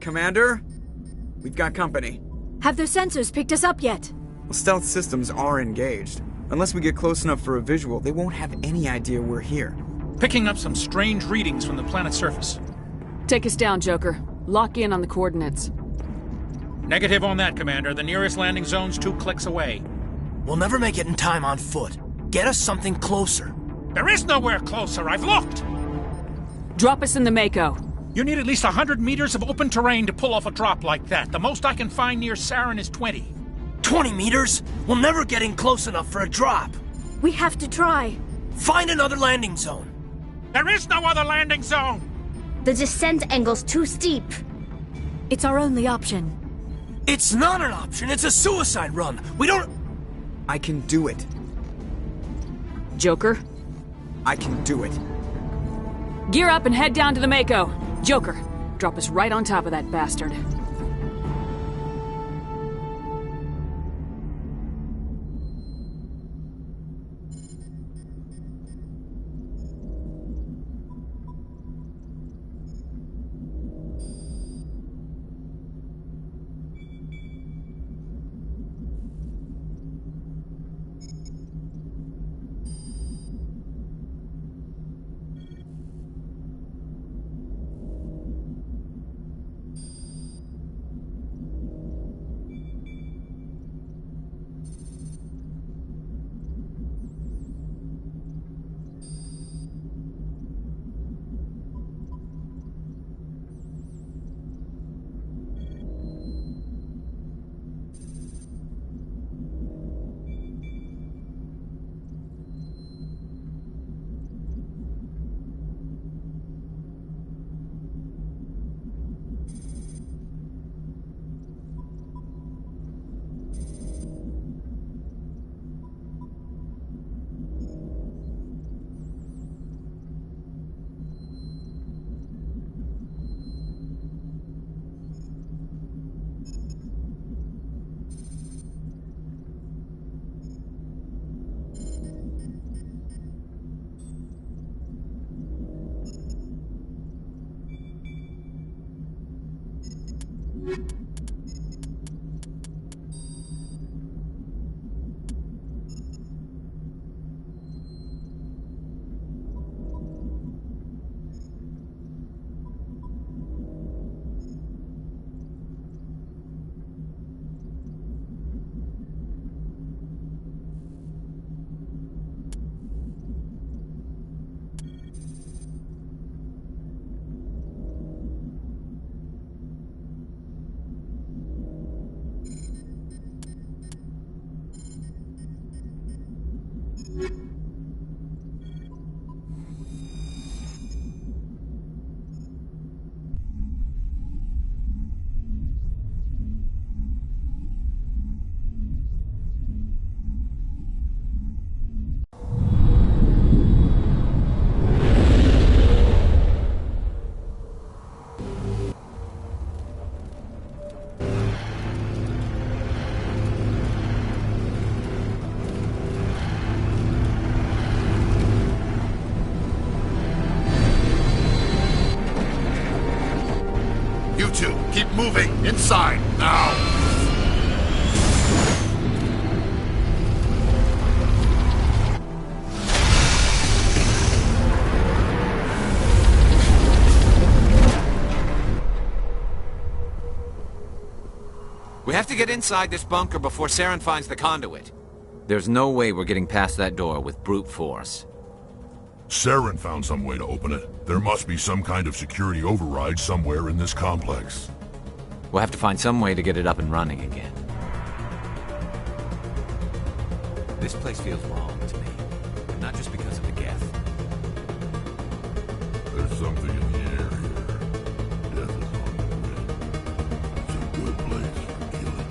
Commander? We've got company. Have their sensors picked us up yet? Well, stealth systems are engaged. Unless we get close enough for a visual, they won't have any idea we're here. Picking up some strange readings from the planet's surface. Take us down, Joker. Lock in on the coordinates. Negative on that, Commander. The nearest landing zone's 2 clicks away. We'll never make it in time on foot. Get us something closer. There is nowhere closer, I've looked! Drop us in the Mako. You need at least 100 meters of open terrain to pull off a drop like that. The most I can find near Saren is 20. 20 meters? We'll never get in close enough for a drop. We have to try. Find another landing zone. There is no other landing zone! The descent angle's too steep. It's our only option. It's not an option, it's a suicide run. We don't... I can do it. Joker, I can do it. gear up and head down to the Mako. Joker, drop us right on top of that bastard. You two, keep moving! Inside, now! We have to get inside this bunker before Saren finds the conduit. There's no way we're getting past that door with brute force. Saren found some way to open it. There must be some kind of security override somewhere in this complex. We'll have to find some way to get it up and running again. This place feels wrong to me. Not just because of the Geth. There's something in the air here. Death is on the way. It's a good place for killing.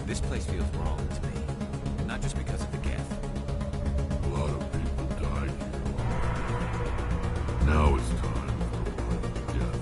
This place feels wrong to me. Not just because of the Geth. A lot of people died here. Now it's time for one death.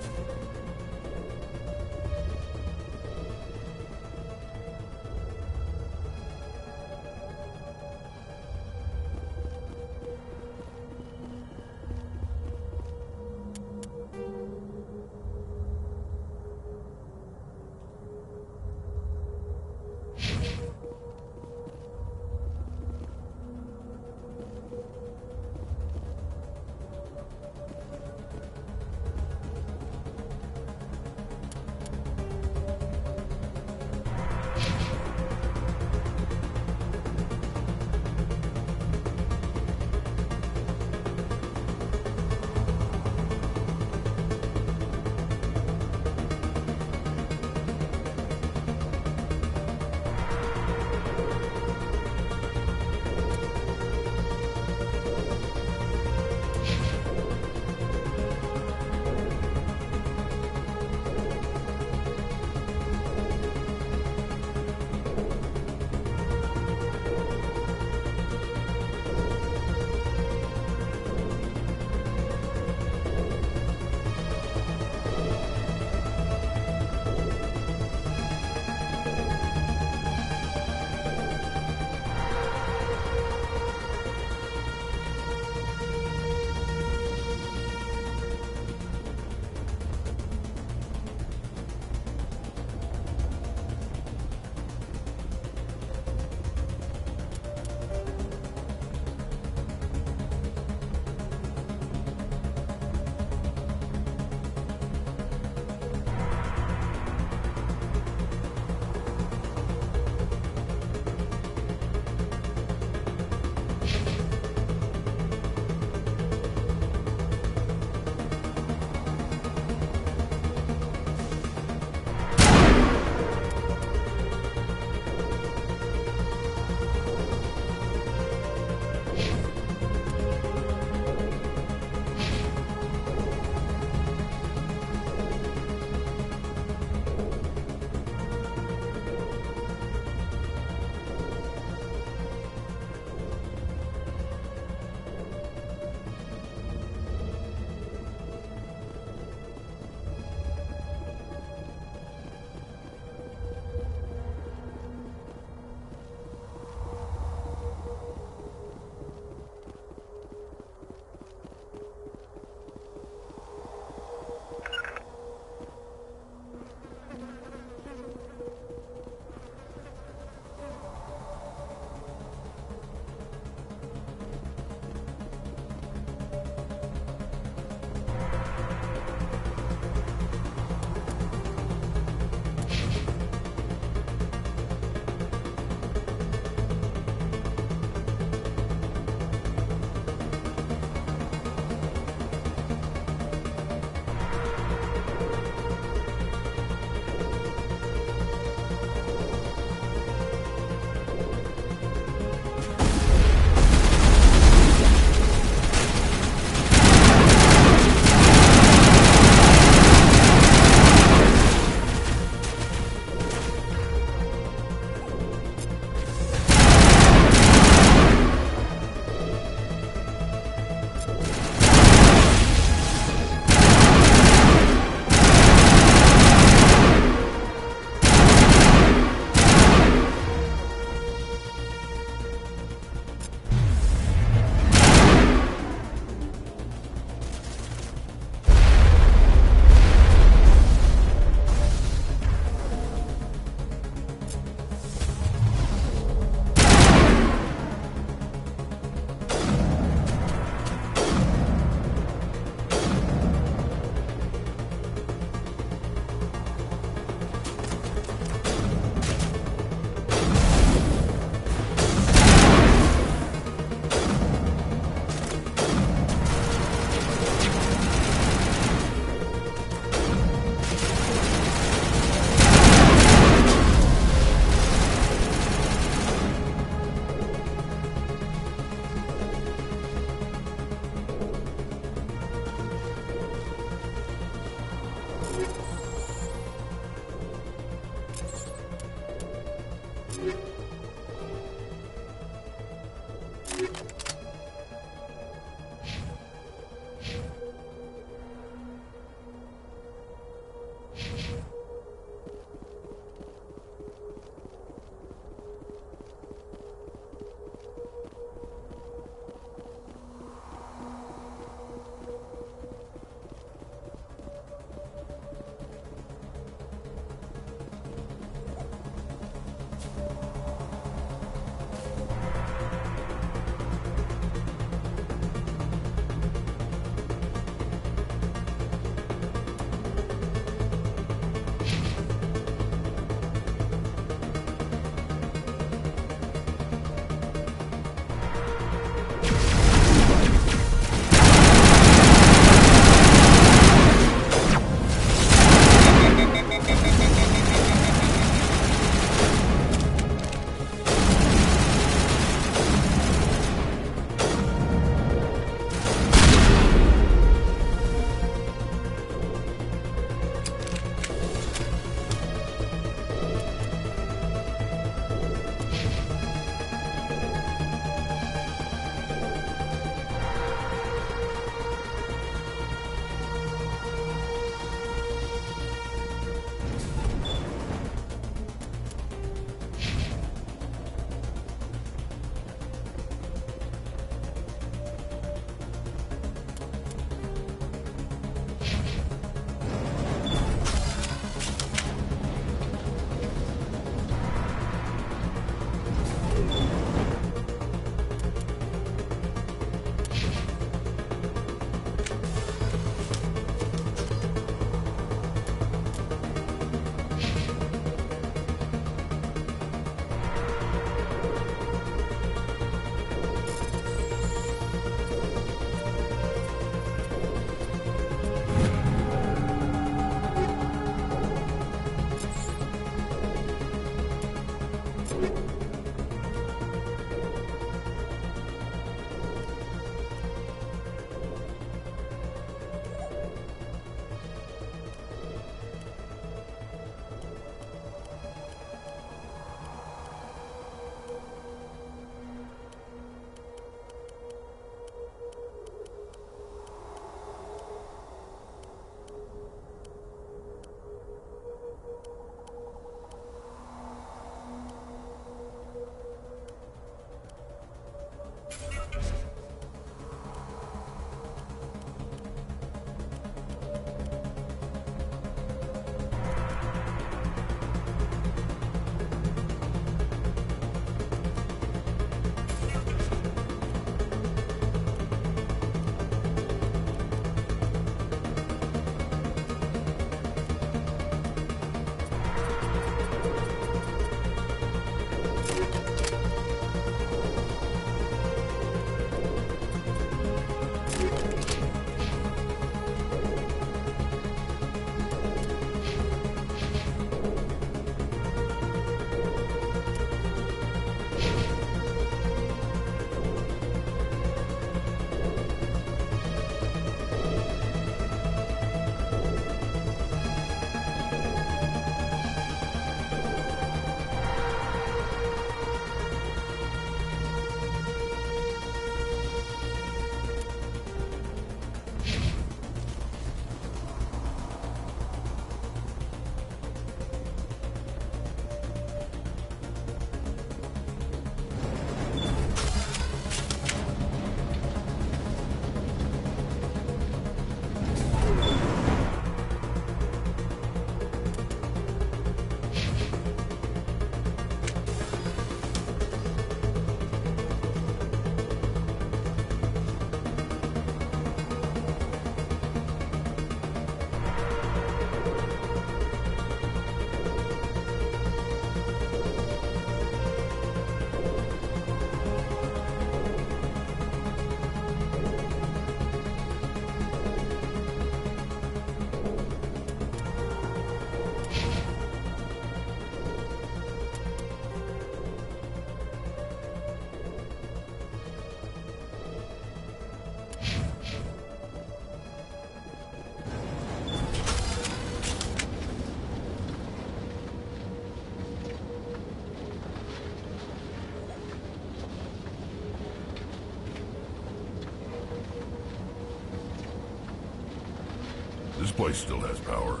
place still has power.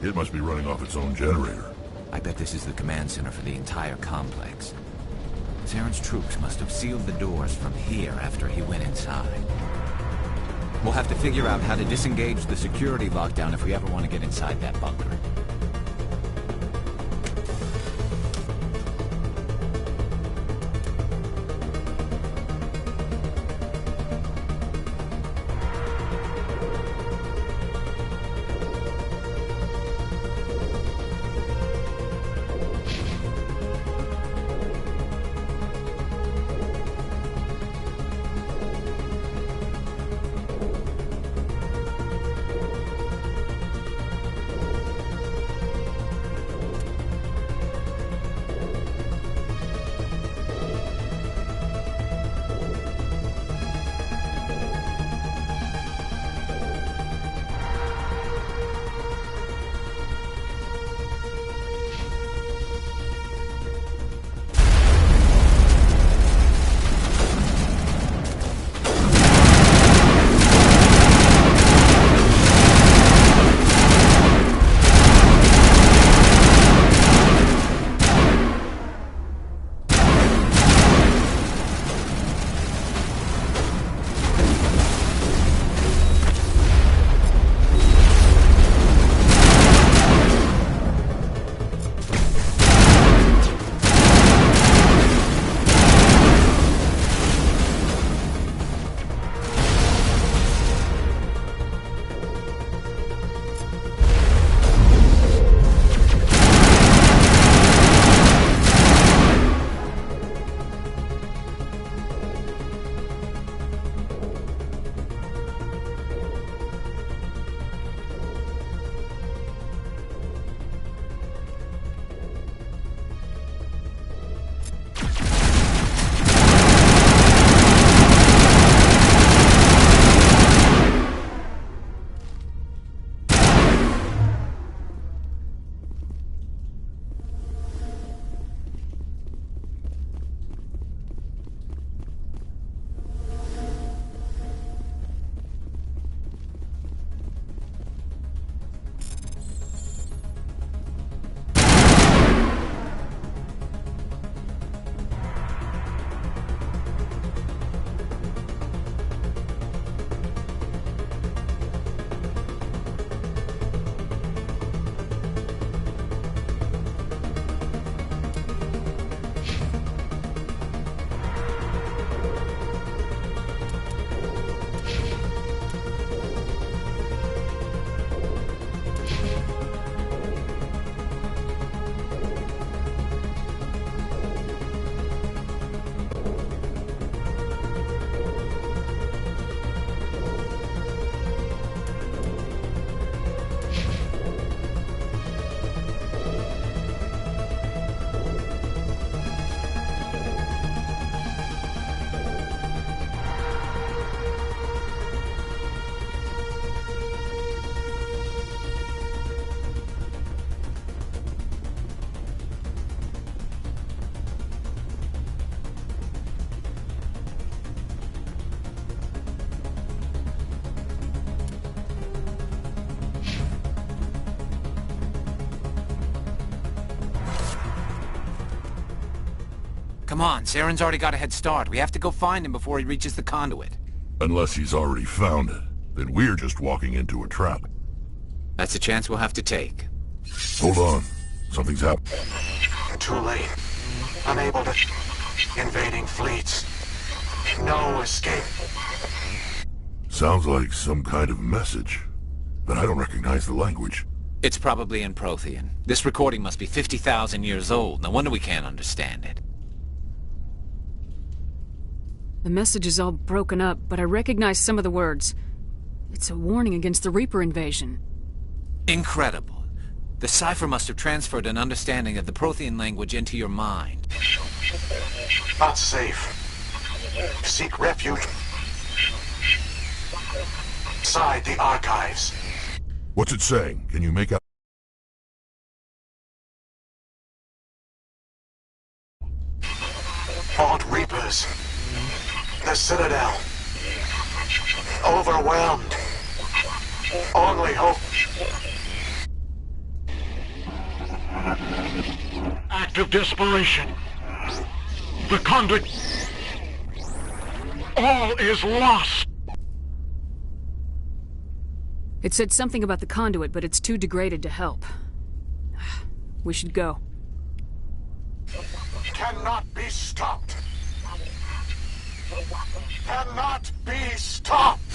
It must be running off its own generator. I bet this is the command center for the entire complex. Saren's troops must have sealed the doors from here after he went inside. We'll have to figure out how to disengage the security lockdown if we ever want to get inside that bunker. Come on, Saren's already got a head start. We have to go find him before he reaches the conduit. Unless he's already found it, then we're just walking into a trap. That's a chance we'll have to take. Hold on. Something's happened. Too late. Unable to... Invading fleets. No escape. Sounds like some kind of message. But I don't recognize the language. It's probably in Prothean. This recording must be 50,000 years old. No wonder we can't understand it. The message is all broken up, but I recognize some of the words. It's a warning against the Reaper invasion. Incredible. The cipher must have transferred an understanding of the Prothean language into your mind. Not safe. Seek refuge inside the archives. What's it saying? Can you make out? Fought Reapers. The Citadel. Overwhelmed. Only hope. Act of desperation. The conduit. All is lost. It said something about the conduit, but it's too degraded to help. We should go. Cannot be stopped. Cannot be stopped.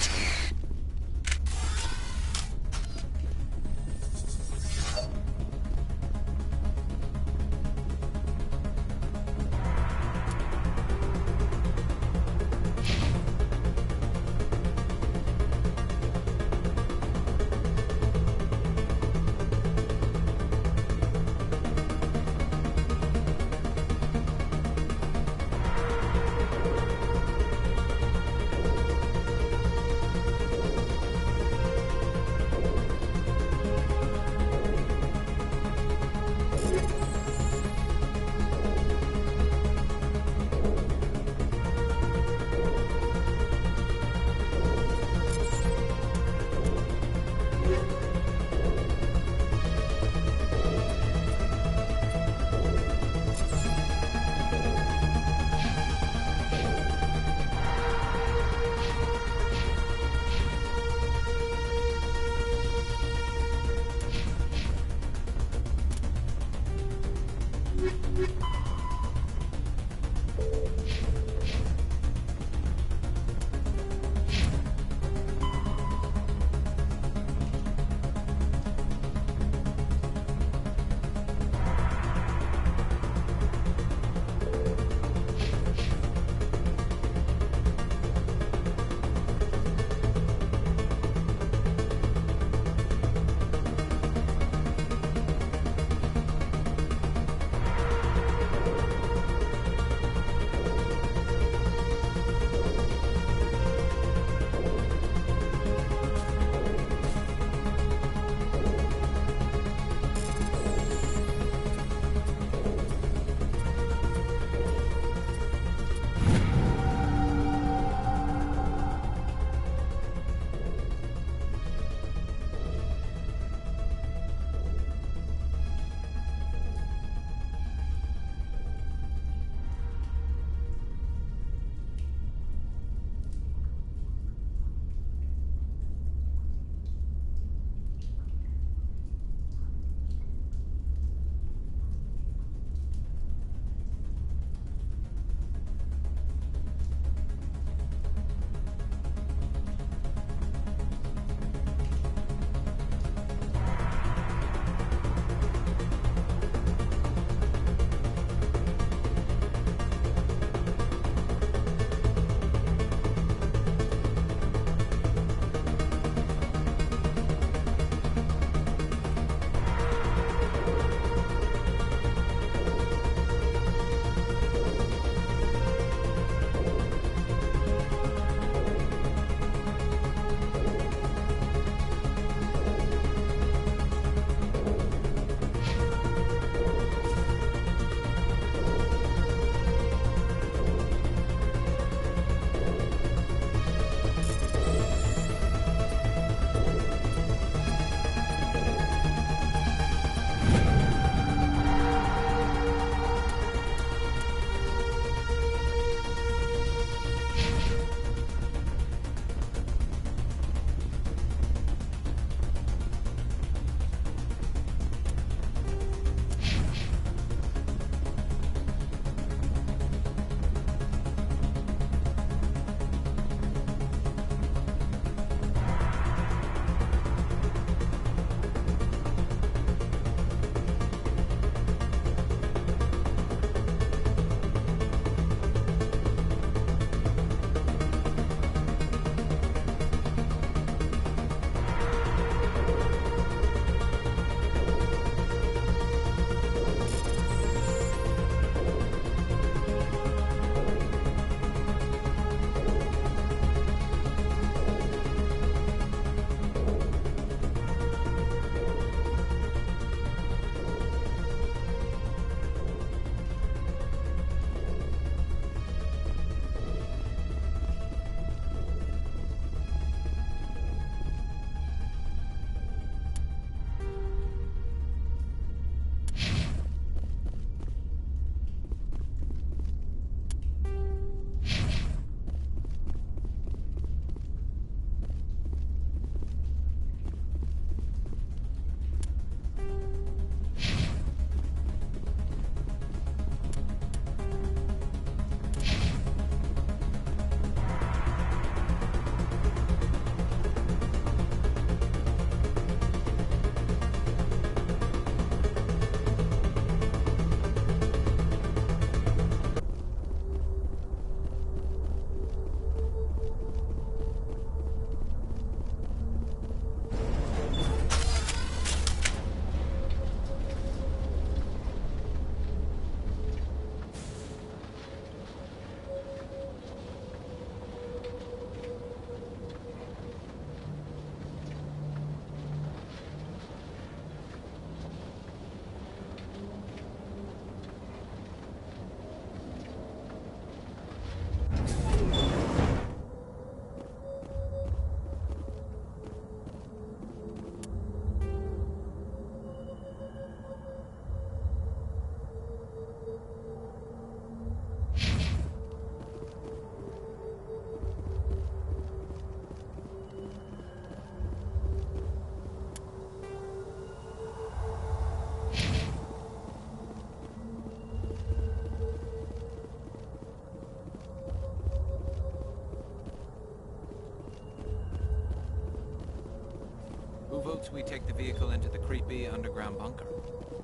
propose we take the vehicle into the creepy underground bunker?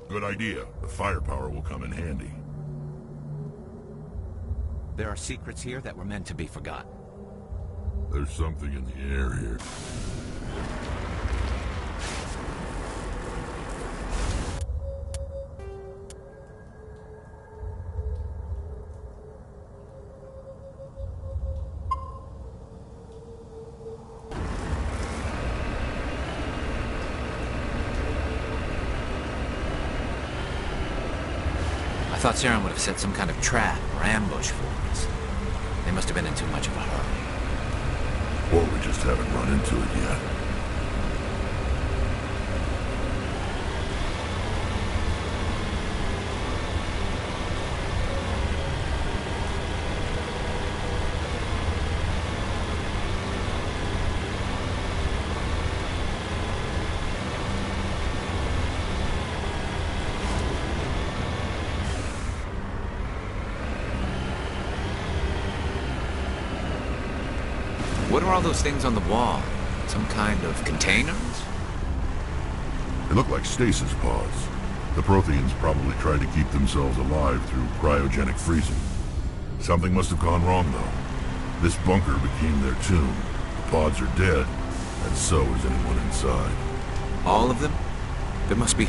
Good idea. The firepower will come in handy. There are secrets here that were meant to be forgotten. There's something in the air here. I thought Saren would have set some kind of trap or ambush for us. They must have been in too much of a hurry. Or we just haven't run into it yet. What are all those things on the wall? Some kind of containers? They look like stasis pods. The Protheans probably tried to keep themselves alive through cryogenic freezing. Something must have gone wrong, though. This bunker became their tomb. The pods are dead, and so is anyone inside. All of them? There must be...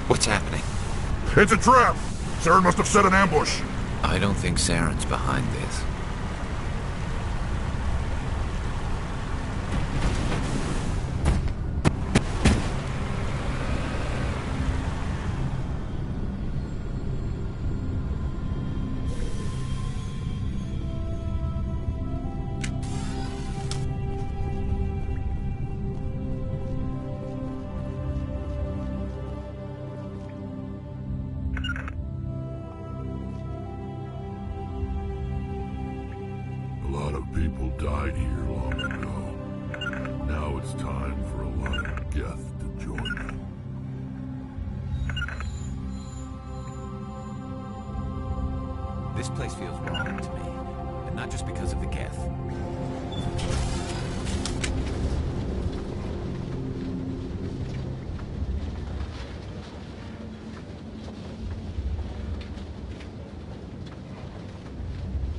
What's happening? It's a trap! Saren must have set an ambush. I don't think Saren's behind this. A lot of people died here long ago. Now it's time for a line of Geth to join them. This place feels wrong to me, and not just because of the Geth.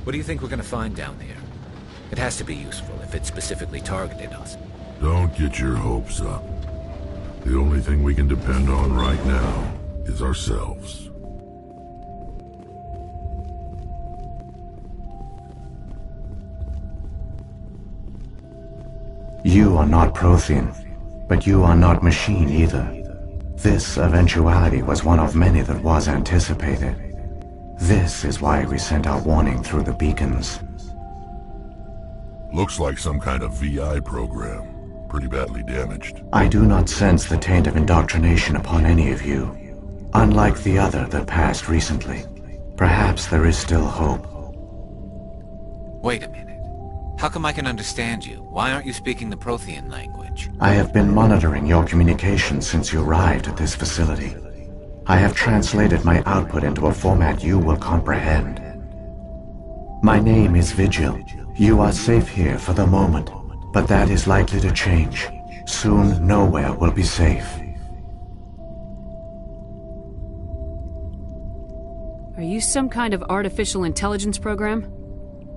What do you think we're gonna find down there? It has to be useful if it specifically targeted us. Don't get your hopes up. The only thing we can depend on right now is ourselves. You are not Prothean, but you are not machine either. This eventuality was one of many that was anticipated. This is why we sent our warning through the beacons. Looks like some kind of VI program. Pretty badly damaged. I do not sense the taint of indoctrination upon any of you. Unlike the other that passed recently. Perhaps there is still hope. Wait a minute. How come I can understand you? Why aren't you speaking the Prothean language? I have been monitoring your communications since you arrived at this facility. I have translated my output into a format you will comprehend. My name is Vigil, You are safe here for the moment, but that is likely to change. Soon, nowhere will be safe. Are you some kind of artificial intelligence program?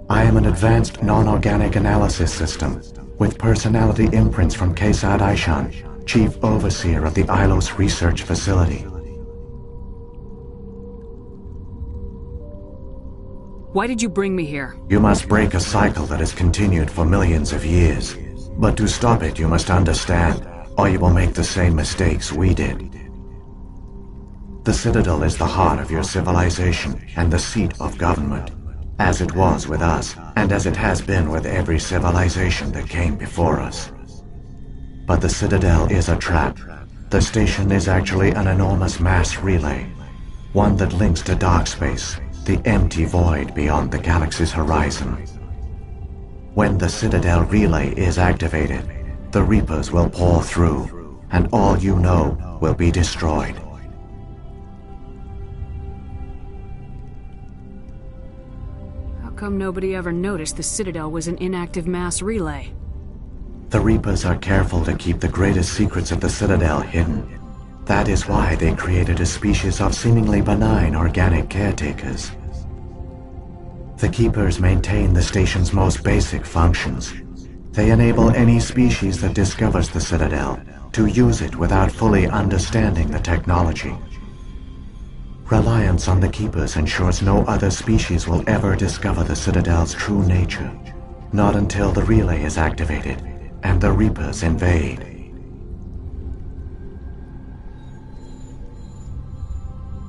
I am an advanced non-organic analysis system, with personality imprints from Kesad Aishan, Chief Overseer of the Ilos Research Facility. Why did you bring me here? You must break a cycle that has continued for millions of years. But to stop it, you must understand, or you will make the same mistakes we did. The Citadel is the heart of your civilization and the seat of government, as it was with us, and as it has been with every civilization that came before us. But the Citadel is a trap. The station is actually an enormous mass relay, one that links to dark space, the empty void beyond the galaxy's horizon. When the Citadel relay is activated, the Reapers will pour through, and all you know will be destroyed. How come nobody ever noticed the Citadel was an inactive mass relay? The Reapers are careful to keep the greatest secrets of the Citadel hidden. That is why they created a species of seemingly benign organic caretakers. The Keepers maintain the station's most basic functions. They enable any species that discovers the Citadel to use it without fully understanding the technology. Reliance on the Keepers ensures no other species will ever discover the Citadel's true nature, not until the relay is activated and the Reapers invade.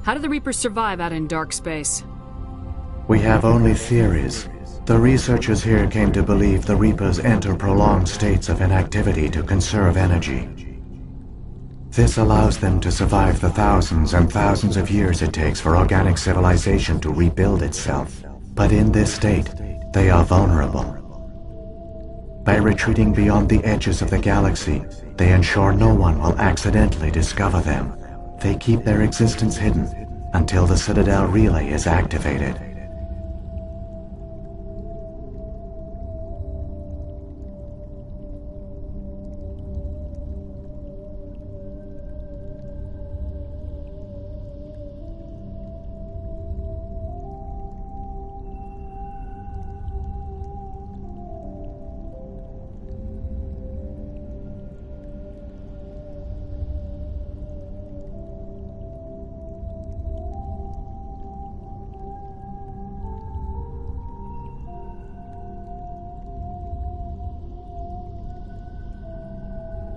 How do the Reapers survive out in dark space? We have only theories. The researchers here came to believe the Reapers enter prolonged states of inactivity to conserve energy. This allows them to survive the thousands and thousands of years it takes for organic civilization to rebuild itself. But in this state, they are vulnerable. By retreating beyond the edges of the galaxy, they ensure no one will accidentally discover them. They keep their existence hidden until the Citadel relay is activated.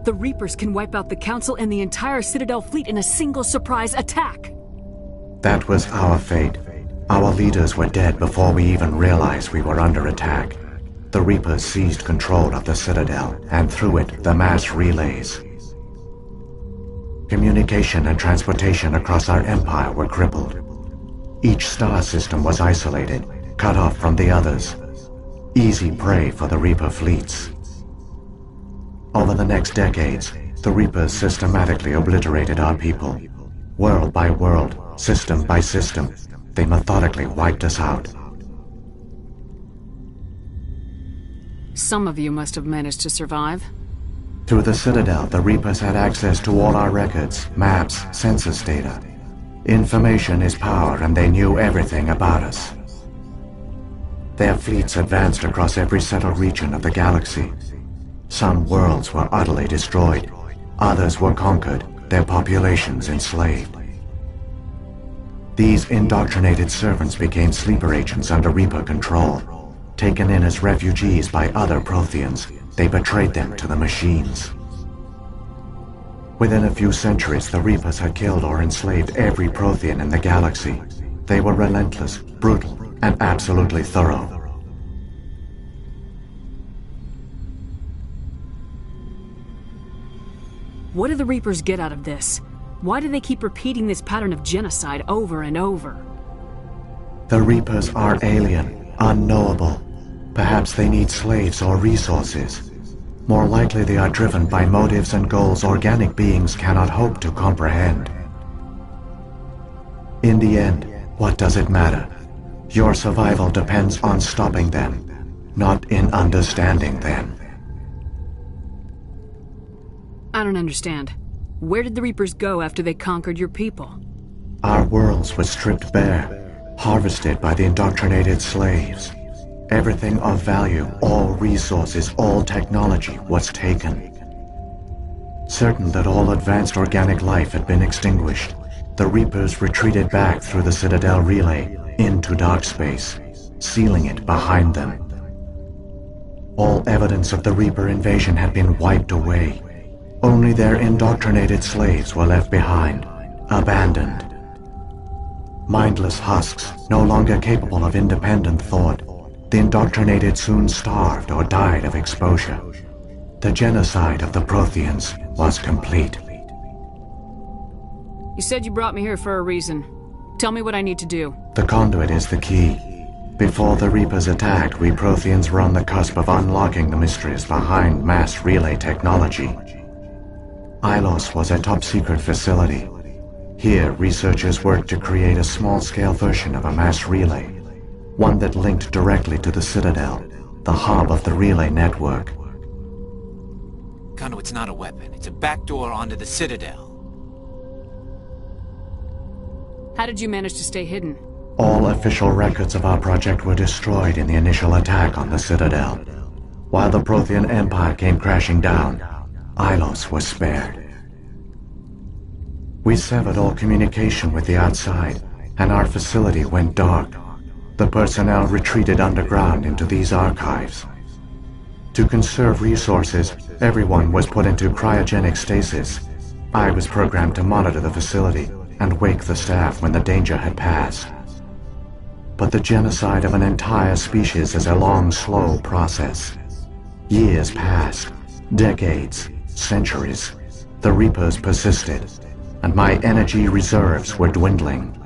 The Reapers can wipe out the Council and the entire Citadel fleet in a single surprise attack! That was our fate. Our leaders were dead before we even realized we were under attack. The Reapers seized control of the Citadel, and through it, the mass relays. Communication and transportation across our empire were crippled. Each star system was isolated, cut off from the others. Easy prey for the Reaper fleets. Over the next decades, the Reapers systematically obliterated our people. World by world, system by system, they methodically wiped us out. Some of you must have managed to survive. Through the Citadel, the Reapers had access to all our records, maps, census data. Information is power, and they knew everything about us. Their fleets advanced across every settled region of the galaxy. Some worlds were utterly destroyed. Others were conquered, their populations enslaved. These indoctrinated servants became sleeper agents under Reaper control. Taken in as refugees by other Protheans, they betrayed them to the machines. Within a few centuries, the Reapers had killed or enslaved every Prothean in the galaxy. They were relentless, brutal, and absolutely thorough. What do the Reapers get out of this? Why do they keep repeating this pattern of genocide over and over? The Reapers are alien, unknowable. Perhaps they need slaves or resources. More likely they are driven by motives and goals organic beings cannot hope to comprehend. In the end, what does it matter? Your survival depends on stopping them. not in understanding then. I don't understand. Where did the Reapers go after they conquered your people? Our worlds were stripped bare, harvested by the indoctrinated slaves. Everything of value, all resources, all technology was taken. Certain that all advanced organic life had been extinguished, the Reapers retreated back through the Citadel relay into dark space, sealing it behind them. All evidence of the Reaper invasion had been wiped away. Only their indoctrinated slaves were left behind, abandoned. Mindless husks, no longer capable of independent thought, the indoctrinated soon starved or died of exposure. The genocide of the Protheans was complete. You said you brought me here for a reason. Tell me what I need to do. The conduit is the key. Before the Reapers attacked, we Protheans were on the cusp of unlocking the mysteries behind mass relay technology. Ilos was a top-secret facility. Here, researchers worked to create a small-scale version of a mass relay, one that linked directly to the Citadel, the hub of the relay network. Conduit's not a weapon. It's a backdoor onto the Citadel. How did you manage to stay hidden? All official records of our project were destroyed in the initial attack on the Citadel. While the Prothean Empire came crashing down, Ilos was spared. We severed all communication with the outside, and our facility went dark. The personnel retreated underground into these archives. To conserve resources, everyone was put into cryogenic stasis. I was programmed to monitor the facility and wake the staff when the danger had passed. But the genocide of an entire species is a long, slow process. Years passed, decades, centuries. The Reapers persisted, and my energy reserves were dwindling.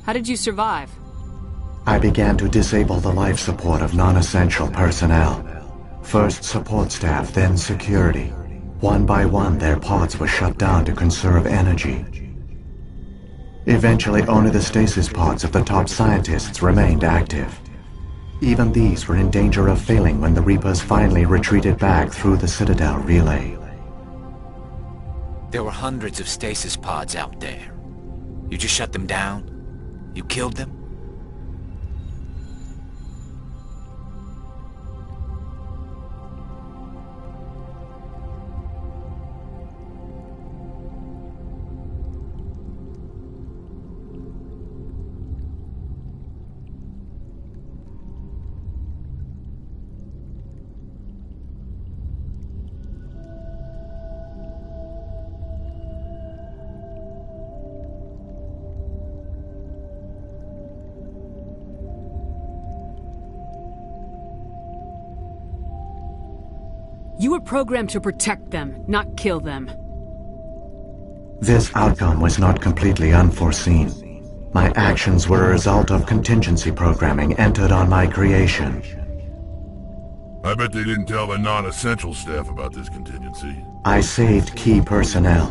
How did you survive? I began to disable the life support of non-essential personnel. First support staff, then security. One by one, their pods were shut down to conserve energy. Eventually, only the stasis pods of the top scientists remained active. Even these were in danger of failing when the Reapers finally retreated back through the Citadel relay. There were hundreds of stasis pods out there. You just shut them down? You killed them? You were programmed to protect them, not kill them. This outcome was not completely unforeseen. My actions were a result of contingency programming entered on my creation. I bet they didn't tell the non-essential staff about this contingency. I saved key personnel.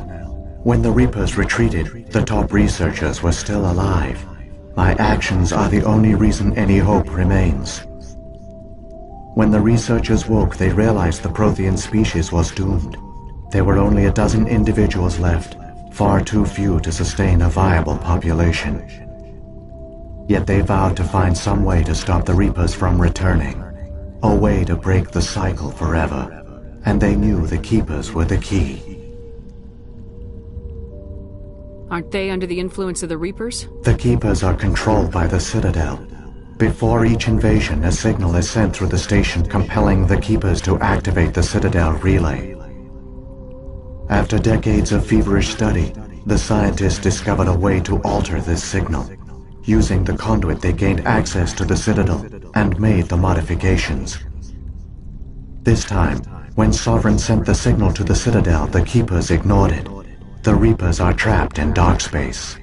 When the Reapers retreated, the top researchers were still alive. My actions are the only reason any hope remains. When the researchers woke, they realized the Prothean species was doomed. There were only a dozen individuals left, far too few to sustain a viable population. Yet they vowed to find some way to stop the Reapers from returning, a way to break the cycle forever, and they knew the Keepers were the key. Aren't they under the influence of the Reapers? The Keepers are controlled by the Citadel. Before each invasion, a signal is sent through the station compelling the Keepers to activate the Citadel relay. After decades of feverish study, the scientists discovered a way to alter this signal. Using the conduit, they gained access to the Citadel and made the modifications. This time, when Sovereign sent the signal to the Citadel, the Keepers ignored it. The Reapers are trapped in dark space.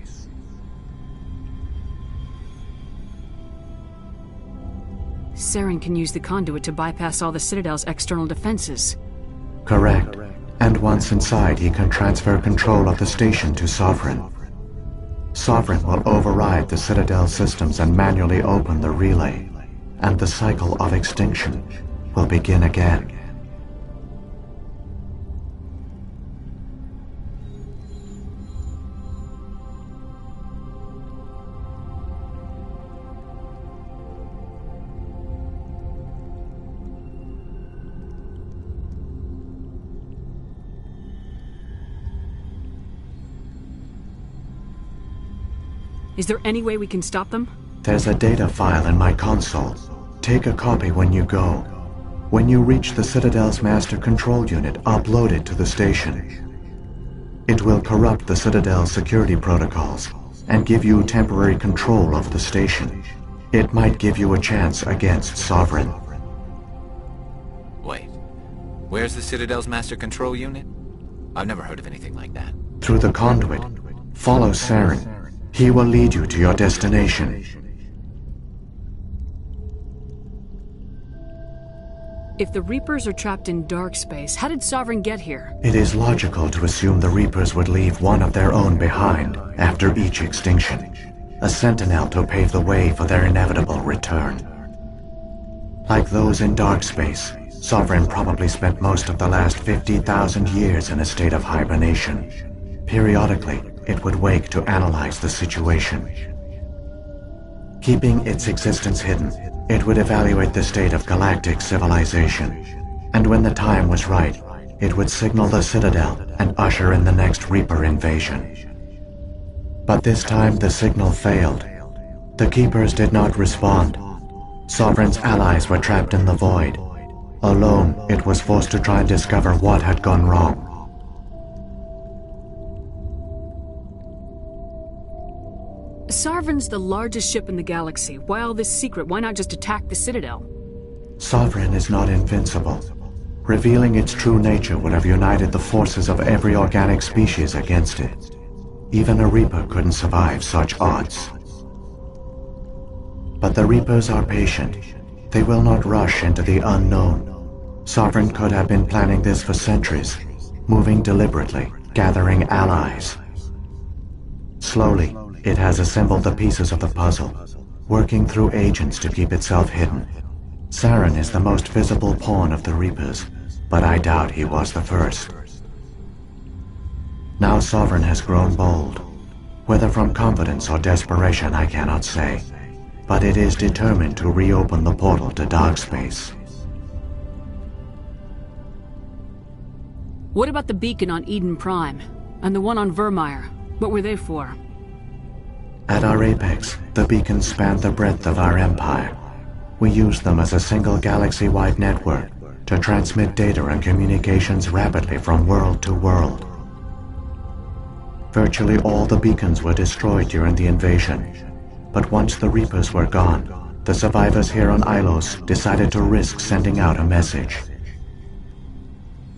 Saren can use the conduit to bypass all the Citadel's external defenses. Correct. And once inside, he can transfer control of the station to Sovereign. Sovereign will override the Citadel systems and manually open the relay, and the cycle of extinction will begin again. Is there any way we can stop them? There's a data file in my console. Take a copy when you go. When you reach the Citadel's master control unit, upload it to the station. It will corrupt the Citadel's security protocols and give you temporary control of the station. It might give you a chance against Sovereign. Wait. Where's the Citadel's master control unit? I've never heard of anything like that. Through the conduit, follow Saren. He will lead you to your destination. If the Reapers are trapped in dark space, how did Sovereign get here? It is logical to assume the Reapers would leave one of their own behind after each extinction. A sentinel to pave the way for their inevitable return. Like those in dark space, Sovereign probably spent most of the last 50,000 years in a state of hibernation. Periodically, it would wake to analyze the situation. Keeping its existence hidden, it would evaluate the state of galactic civilization. And when the time was right, it would signal the Citadel and usher in the next Reaper invasion. But this time the signal failed. The Keepers did not respond. Sovereign's allies were trapped in the void. Alone, it was forced to try and discover what had gone wrong. Sovereign's the largest ship in the galaxy. Why all this secret? Why not just attack the Citadel? Sovereign is not invincible. Revealing its true nature would have united the forces of every organic species against it. Even a Reaper couldn't survive such odds. But the Reapers are patient. They will not rush into the unknown. Sovereign could have been planning this for centuries, moving deliberately, gathering allies. Slowly, it has assembled the pieces of the puzzle, working through agents to keep itself hidden. Saren is the most visible pawn of the Reapers, but I doubt he was the first. Now Sovereign has grown bold. Whether from confidence or desperation, I cannot say. But it is determined to reopen the portal to dark space. What about the beacon on Eden Prime? And the one on Vermeer? What were they for? At our apex, the beacons span the breadth of our empire. We use them as a single galaxy-wide network to transmit data and communications rapidly from world to world. Virtually all the beacons were destroyed during the invasion. But once the Reapers were gone, the survivors here on Ilos decided to risk sending out a message.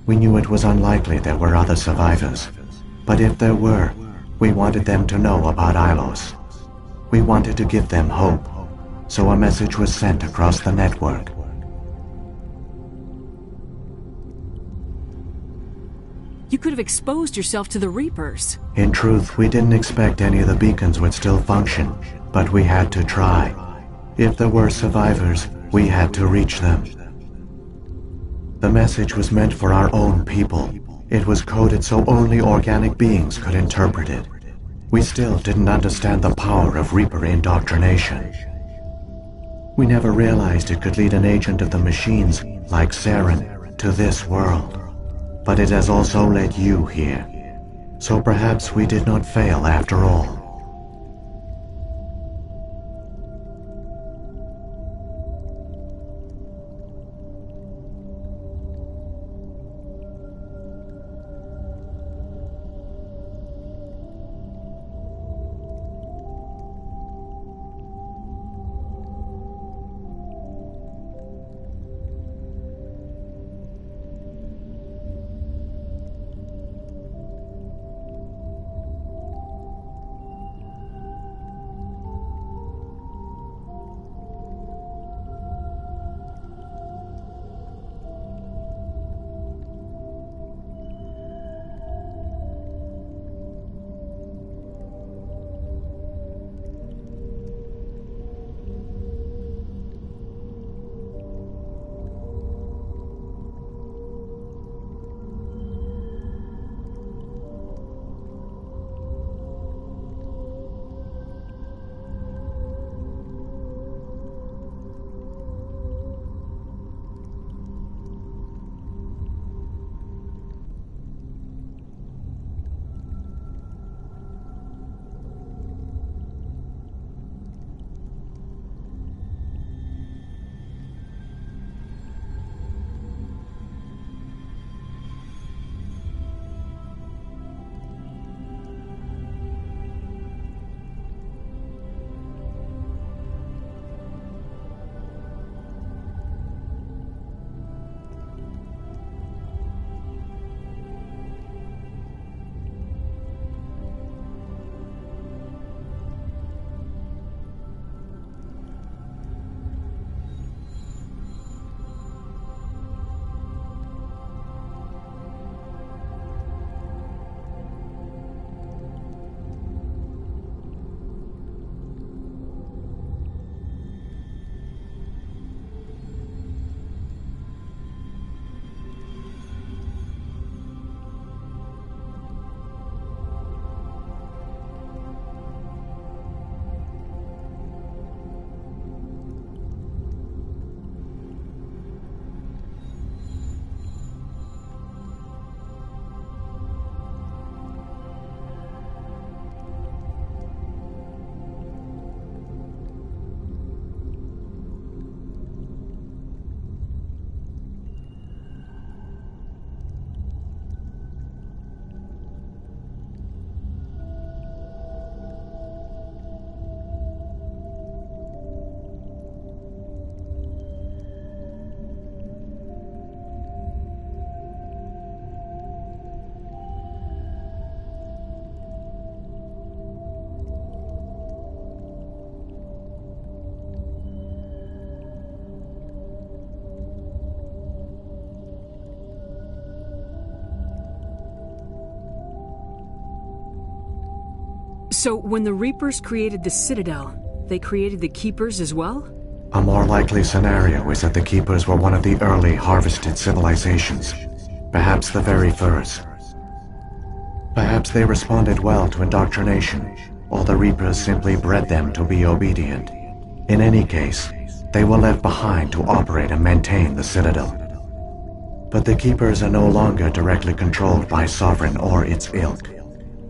We knew it was unlikely there were other survivors, but if there were, we wanted them to know about Ilos. We wanted to give them hope, so a message was sent across the network. You could have exposed yourself to the Reapers. In truth, we didn't expect any of the beacons would still function, but we had to try. If there were survivors, we had to reach them. The message was meant for our own people. It was coded so only organic beings could interpret it. We still didn't understand the power of Reaper indoctrination. We never realized it could lead an agent of the machines, like Saren, to this world. But it has also led you here. So perhaps we did not fail after all. So, when the Reapers created the Citadel, they created the Keepers as well? A more likely scenario is that the Keepers were one of the early harvested civilizations. Perhaps the very first. Perhaps they responded well to indoctrination, or the Reapers simply bred them to be obedient. In any case, they were left behind to operate and maintain the Citadel. But the Keepers are no longer directly controlled by Sovereign or its ilk.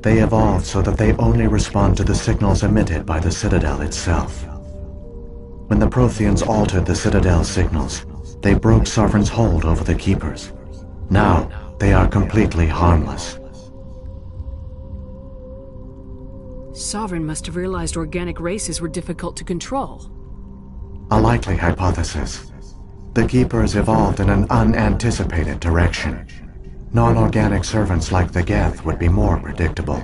They evolved so that they only respond to the signals emitted by the Citadel itself. When the Protheans altered the Citadel's signals, they broke Sovereign's hold over the Keepers. Now, they are completely harmless. Sovereign must have realized organic races were difficult to control. A likely hypothesis. The Keepers evolved in an unanticipated direction. Non-organic servants like the Geth would be more predictable.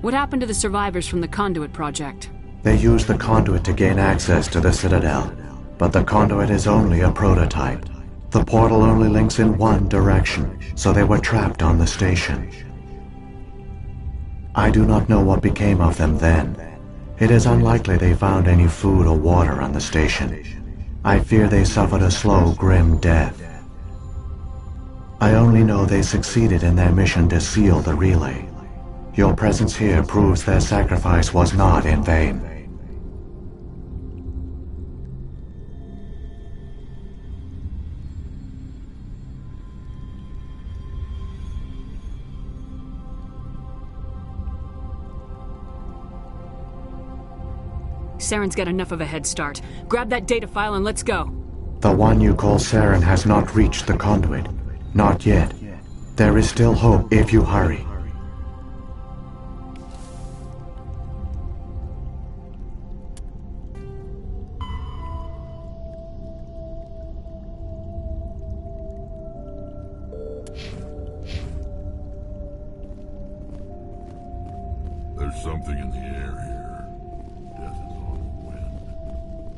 What happened to the survivors from the Conduit project? They used the Conduit to gain access to the Citadel, but the Conduit is only a prototype. The portal only links in one direction, so they were trapped on the station. I do not know what became of them then. It is unlikely they found any food or water on the station. I fear they suffered a slow, grim death. I only know they succeeded in their mission to seal the relay. Your presence here proves their sacrifice was not in vain. Saren's got enough of a head start. Grab that data file and let's go. The one you call Saren has not reached the Conduit. Not yet. There is still hope if you hurry. There's something in the air here. Death is on the wind.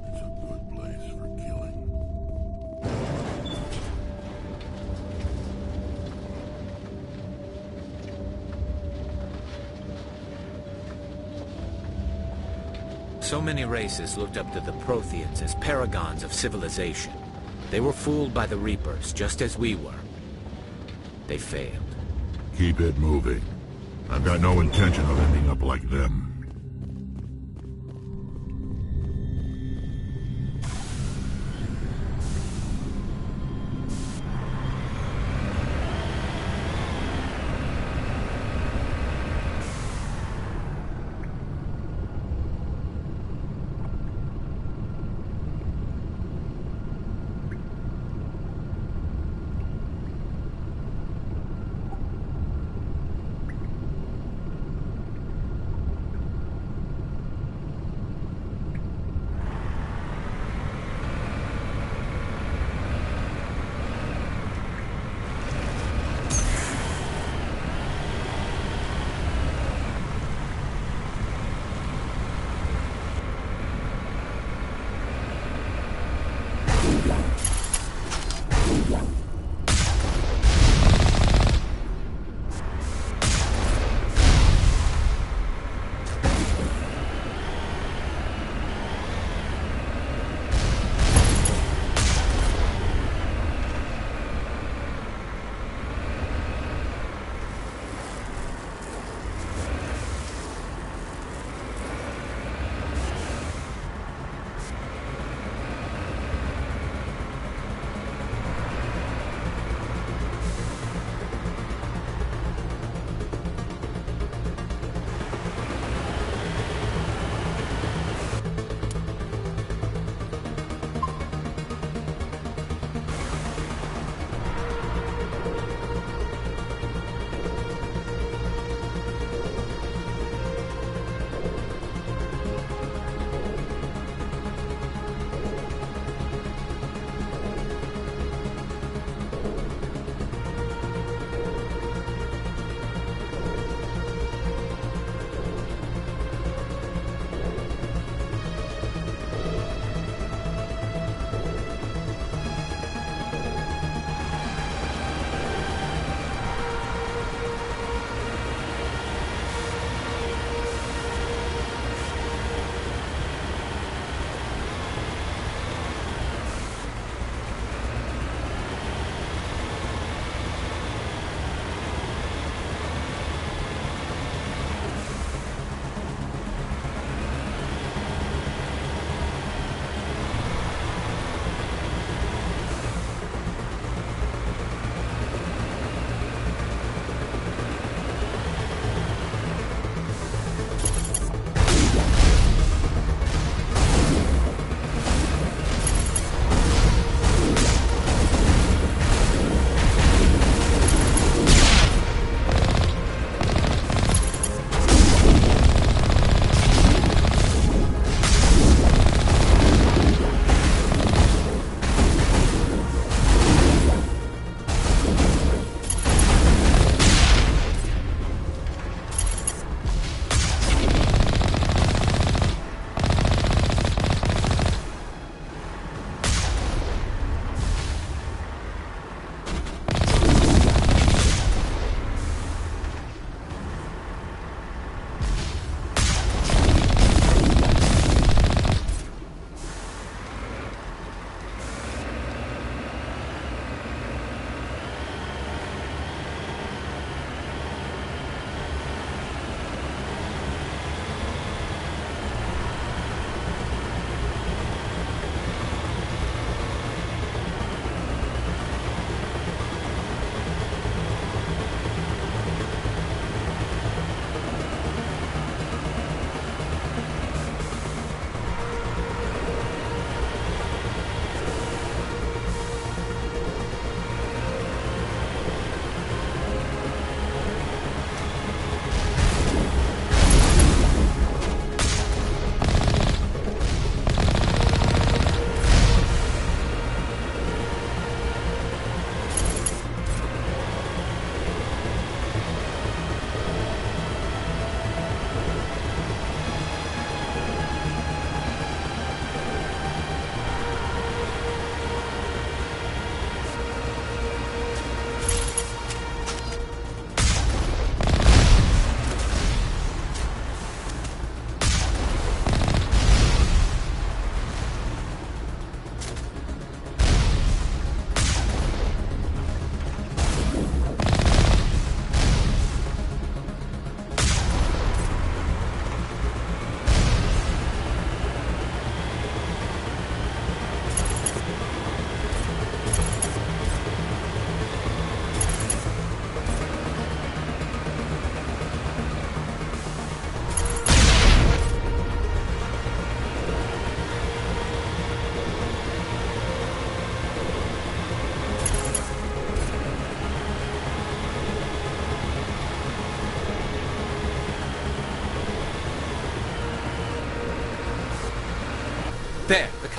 It's a good place for killing. So many races looked up to the Protheans as paragons of civilization. They were fooled by the Reapers, just as we were. They failed. Keep it moving. I've got no intention of ending up like them.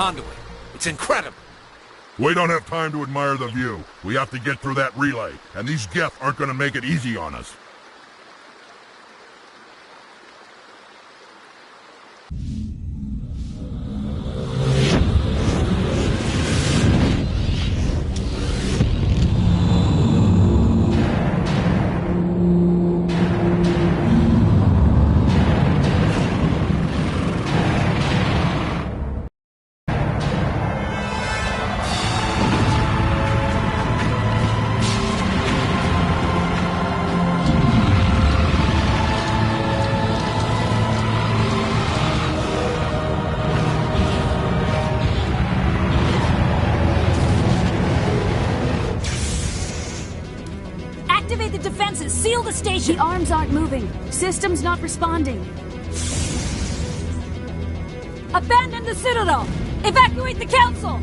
conduit. It's incredible. We don't have time to admire the view. We have to get through that relay, and these Geth aren't gonna make it easy on us. Activate the defenses! Seal the station! The arms aren't moving. System's not responding. Abandon the Citadel! Evacuate the Council!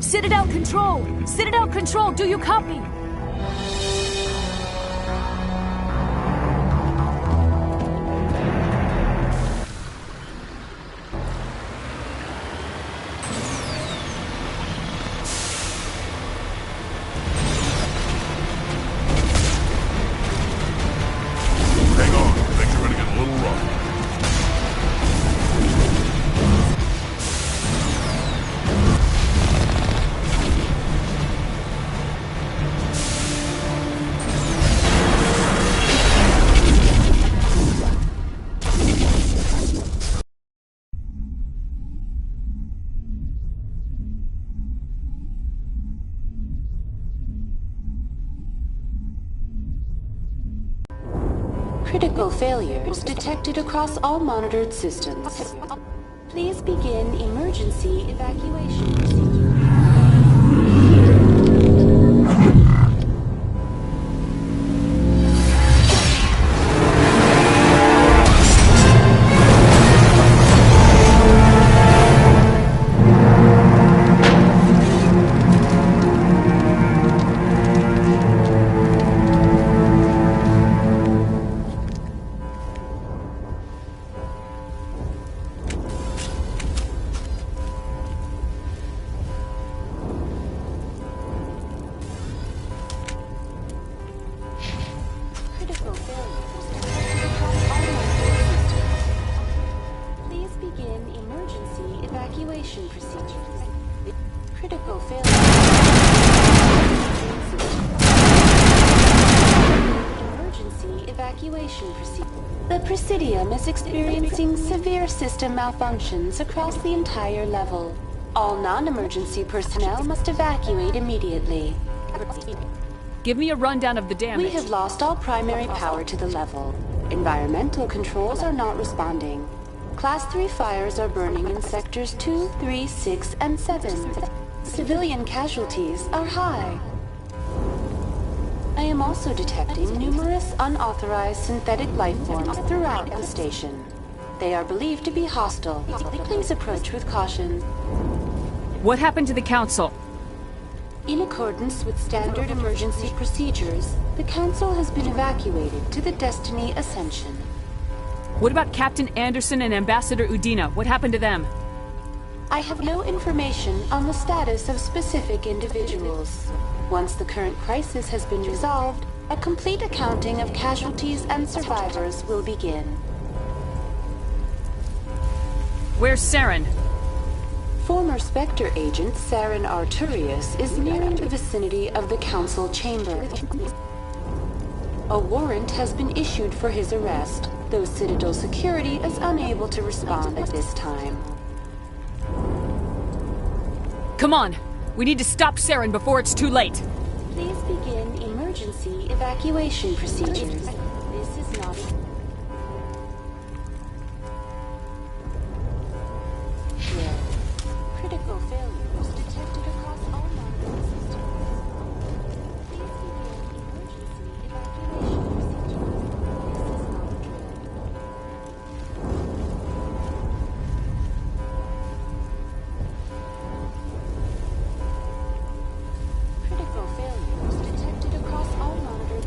Citadel Control! Citadel Control, do you copy? Hang on, things are gonna get a little rough. Critical failures detected across all monitored systems. Please begin emergency evacuation procedure. Critical failures detected across all monitored systems. Please begin emergency evacuation procedures. Critical failures. Emergency evacuation procedure. The Presidium is experiencing severe system malfunctions across the entire level. All non-emergency personnel must evacuate immediately. Give me a rundown of the damage. We have lost all primary power to the level. Environmental controls are not responding. Class 3 fires are burning in sectors 2, 3, 6, and 7. Civilian casualties are high. I am also detecting numerous unauthorized synthetic life forms throughout the station. They are believed to be hostile. Please approach with caution. What happened to the Council? In accordance with standard emergency procedures, the Council has been evacuated to the Destiny Ascension. What about Captain Anderson and Ambassador Udina? What happened to them? I have no information on the status of specific individuals. Once the current crisis has been resolved, a complete accounting of casualties and survivors will begin. Where's Saren? Former Spectre agent Saren Arturius is nearing the vicinity of the Council chamber. A warrant has been issued for his arrest, though Citadel security is unable to respond at this time. Come on! We need to stop Saren before it's too late! Please begin emergency evacuation procedures. This is not... Critical failures detected across all monitoring systems. Please begin emergency evacuation procedures. This is not a drill. Critical failures detected across all monitoring...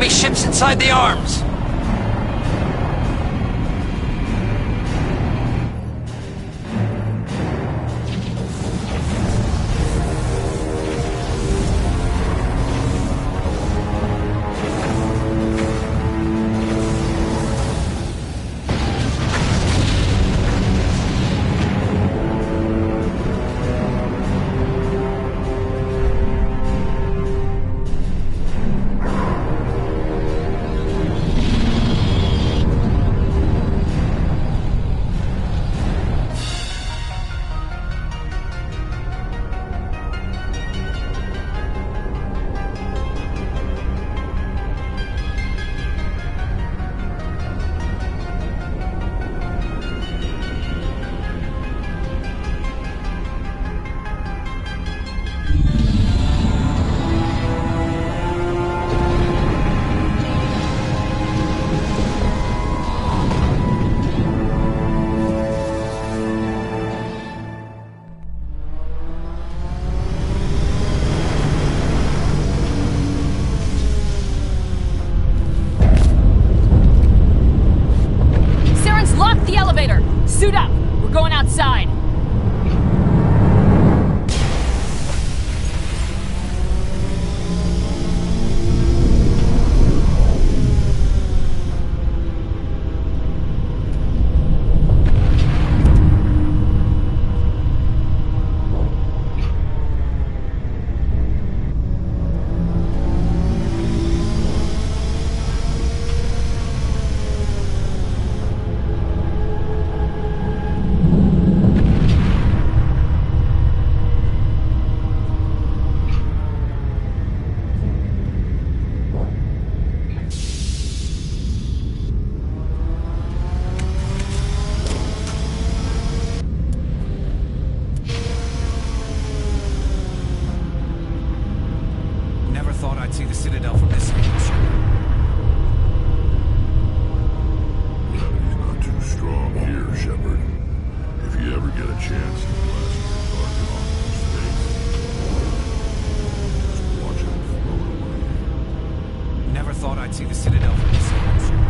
Enemy ships inside the arms! Lock the elevator! Suit up! We're going outside! Thought I'd see the Citadel from this angle, Shepard. Gravity's not too strong here, Shepard. If you ever get a chance to blast your target off into space, just watch it float away. Never thought I'd see the Citadel from this angle, Shepard.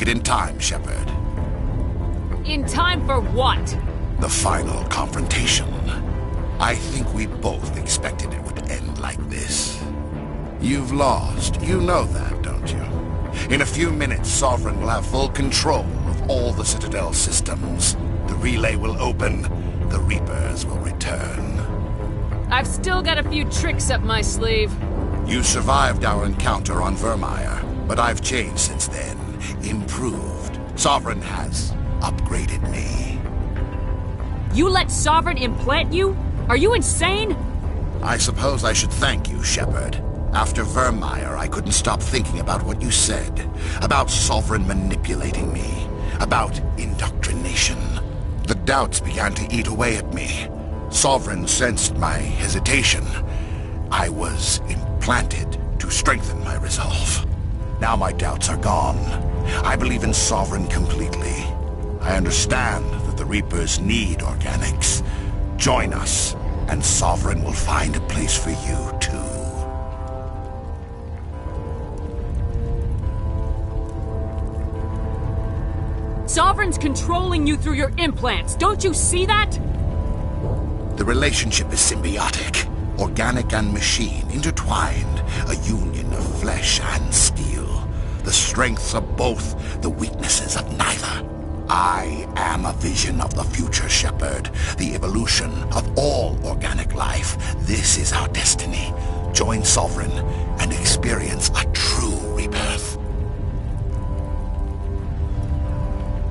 it in time, Shepard. In time for what? The final confrontation. I think we both expected it would end like this. You've lost. You know that, don't you? In a few minutes, Sovereign will have full control of all the Citadel systems. The relay will open. The Reapers will return. I've still got a few tricks up my sleeve. You survived our encounter on Vermeer, but I've changed since then. Improved. Sovereign has upgraded me. You let Sovereign implant you? Are you insane? I suppose I should thank you, Shepard. After Vermeer, I couldn't stop thinking about what you said. About Sovereign manipulating me. About indoctrination. The doubts began to eat away at me. Sovereign sensed my hesitation. I was implanted to strengthen my resolve. Now my doubts are gone. I believe in Sovereign completely. I understand that the Reapers need organics. Join us, and Sovereign will find a place for you, too. Sovereign's controlling you through your implants. Don't you see that? The relationship is symbiotic. Organic and machine, intertwined. A union of flesh and steel. The strengths of both, the weaknesses of neither. I am a vision of the future, Shepard. The evolution of all organic life. This is our destiny. Join Sovereign and experience a true rebirth.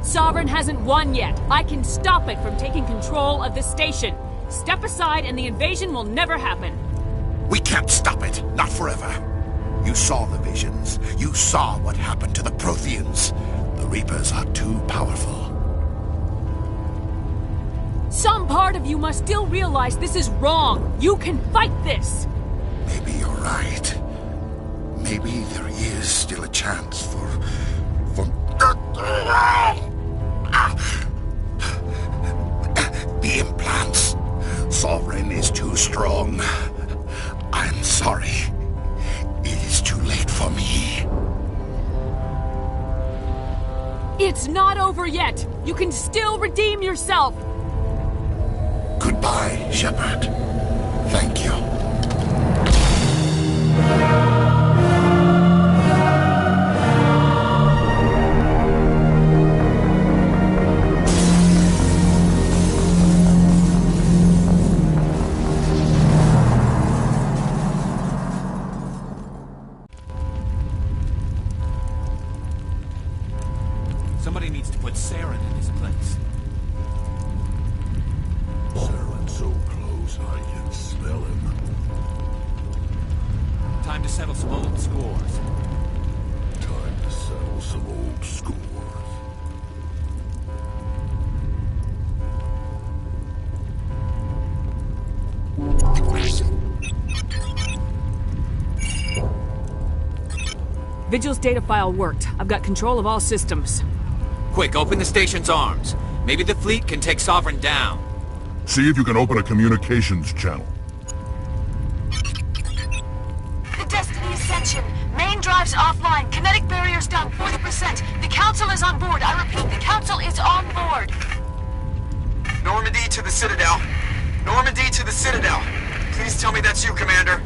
Sovereign hasn't won yet. I can stop it from taking control of the station. Step aside and the invasion will never happen. We can't stop it. Not forever. You saw the visions. You saw what happened to the Protheans. The Reapers are too powerful. Some part of you must still realize this is wrong. You can fight this. Maybe you're right. Maybe there is still a chance for... The implants. Sovereign is too strong. I'm sorry. It is too late for me. It's not over yet. You can still redeem yourself. Goodbye, Shepard. Thank you. Somebody needs to put Saren in his place. Saren's so close I can smell him. Time to settle some old scores. Time to settle some old scores. Vigil's data file worked. I've got control of all systems. Quick, open the station's arms. Maybe the fleet can take Sovereign down. See if you can open a communications channel. The Destiny Ascension. Main drives offline. Kinetic barriers down 40%. The Council is on board. I repeat, the Council is on board. Normandy to the Citadel. Normandy to the Citadel. Please tell me that's you, Commander.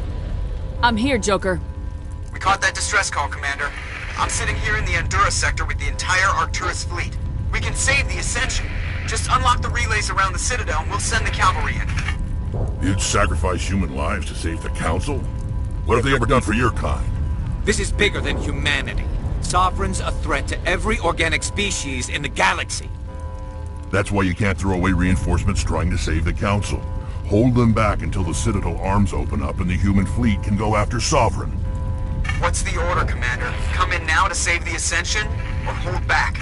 I'm here, Joker. We caught that distress call, Commander. I'm sitting here in the Endura sector with the entire Arcturus fleet. We can save the Ascension. Just unlock the relays around the Citadel and we'll send the cavalry in. You'd sacrifice human lives to save the Council? What have they ever done for your kind? This is bigger than humanity. Sovereign's a threat to every organic species in the galaxy. That's why you can't throw away reinforcements trying to save the Council. Hold them back until the Citadel arms open up and the human fleet can go after Sovereign. What's the order, Commander? Come in now to save the Ascension, or hold back?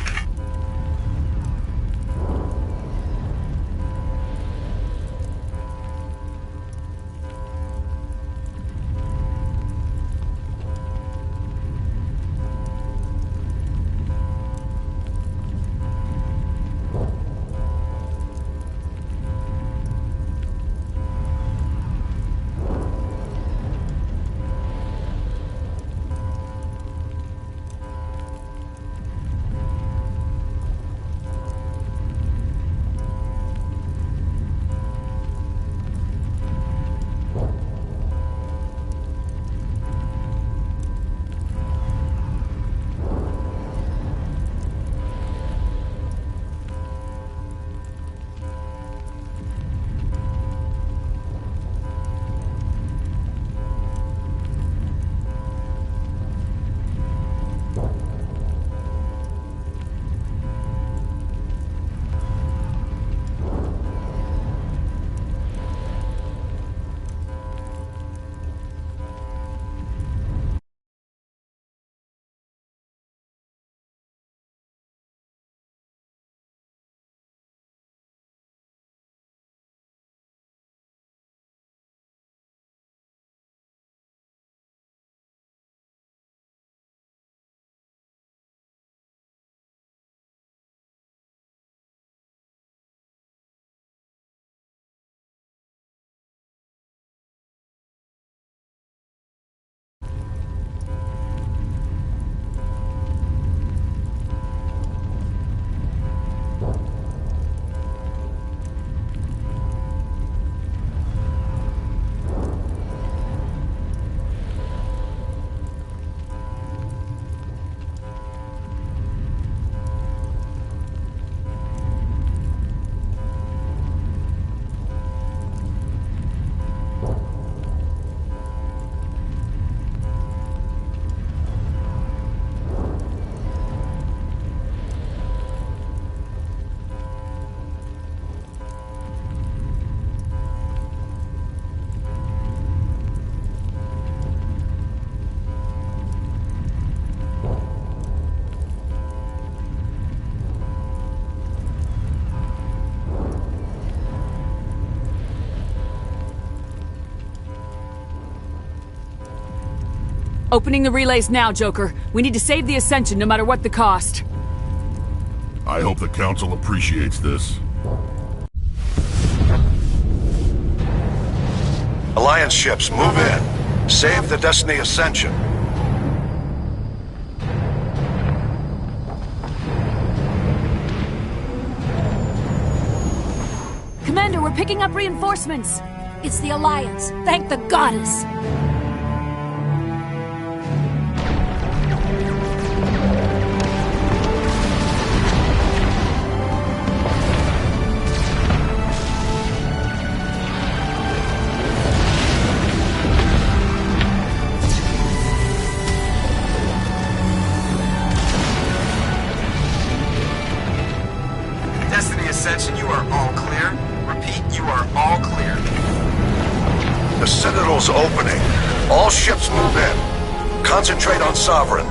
Opening the relays now, Joker. We need to save the Ascension no matter what the cost. I hope the Council appreciates this. Alliance ships, move in. Save the Destiny Ascension. Commander, we're picking up reinforcements. It's the Alliance. Thank the goddess. Destiny Ascension, you are all clear. Repeat, you are all clear. The Citadel's opening. All ships move in. Concentrate on Sovereign.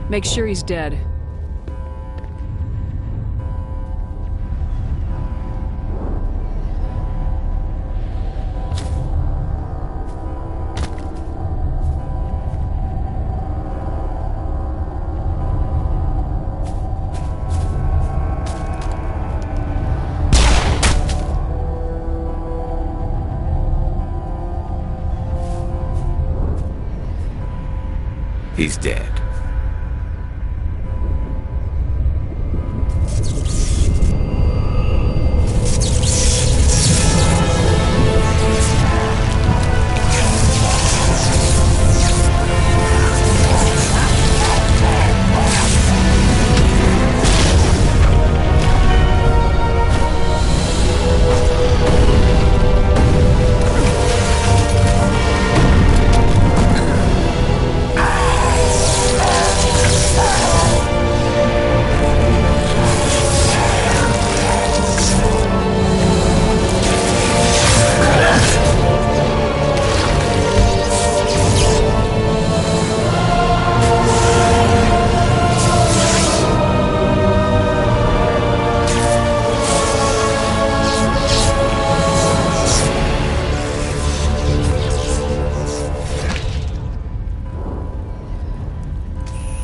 Make sure he's dead. He's dead.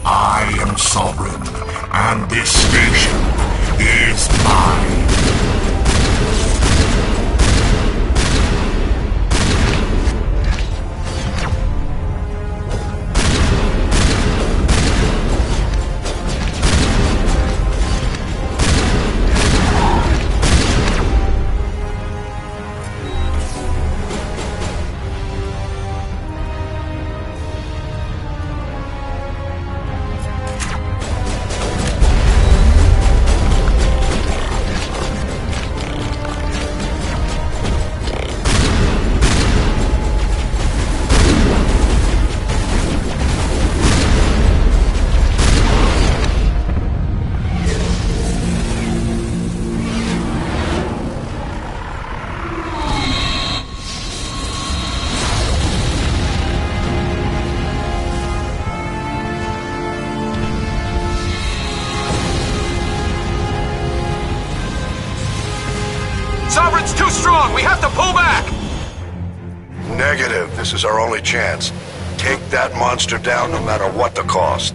I am Sovereign, and this station is mine. Sovereign's too strong! We have to pull back! Negative. This is our only chance. Take that monster down no matter what the cost.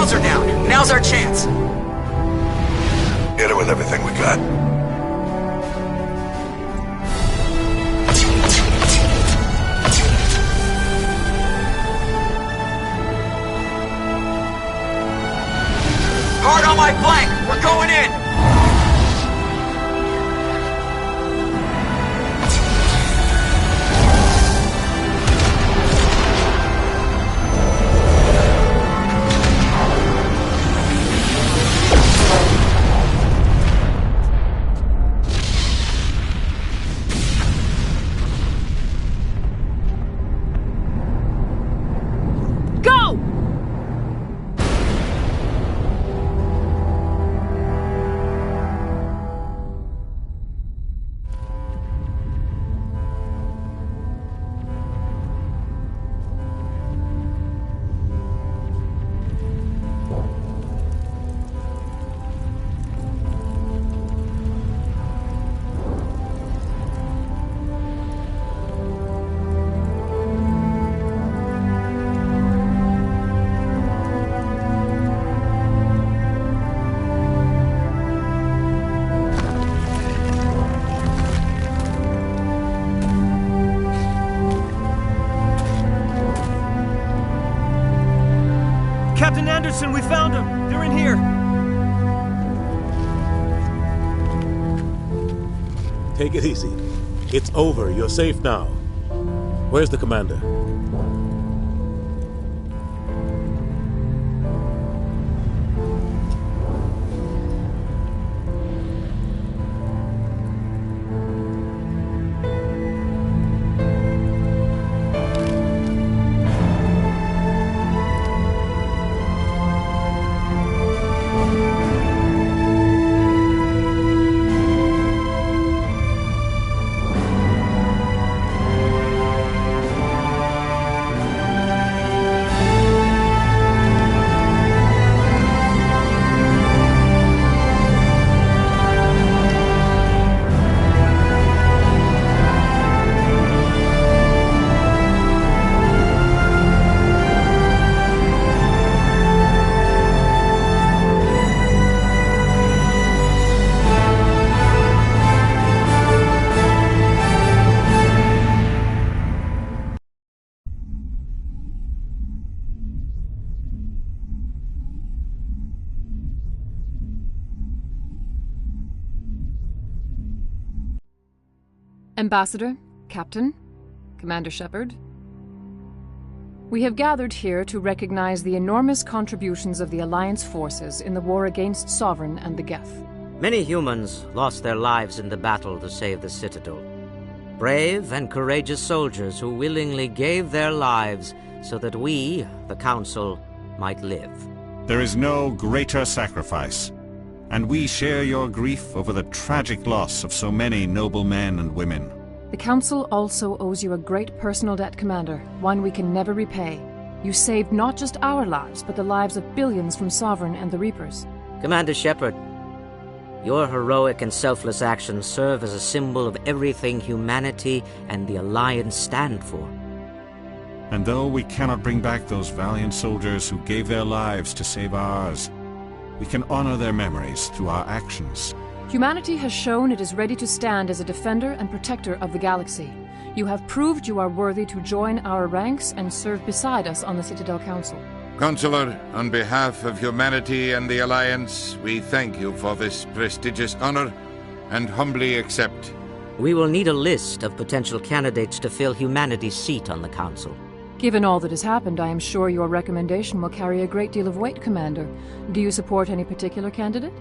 Sentinels are down. Now's our chance. Hit it with everything we got. Hard on my flank! We're going in! Captain Anderson, we found them! They're in here! Take it easy. It's over. You're safe now. Where's the commander? Ambassador, Captain, Commander Shepard. We have gathered here to recognize the enormous contributions of the Alliance forces in the war against Sovereign and the Geth. Many humans lost their lives in the battle to save the Citadel. Brave and courageous soldiers who willingly gave their lives so that we, the Council, might live. There is no greater sacrifice, and we share your grief over the tragic loss of so many noble men and women. The Council also owes you a great personal debt, Commander, one we can never repay. You saved not just our lives, but the lives of billions from Sovereign and the Reapers. Commander Shepard, your heroic and selfless actions serve as a symbol of everything humanity and the Alliance stand for. And though we cannot bring back those valiant soldiers who gave their lives to save ours, we can honor their memories through our actions. Humanity has shown it is ready to stand as a defender and protector of the galaxy. You have proved you are worthy to join our ranks and serve beside us on the Citadel Council. Counselor, on behalf of humanity and the Alliance, we thank you for this prestigious honor and humbly accept. We will need a list of potential candidates to fill humanity's seat on the Council. Given all that has happened, I am sure your recommendation will carry a great deal of weight, Commander. Do you support any particular candidate?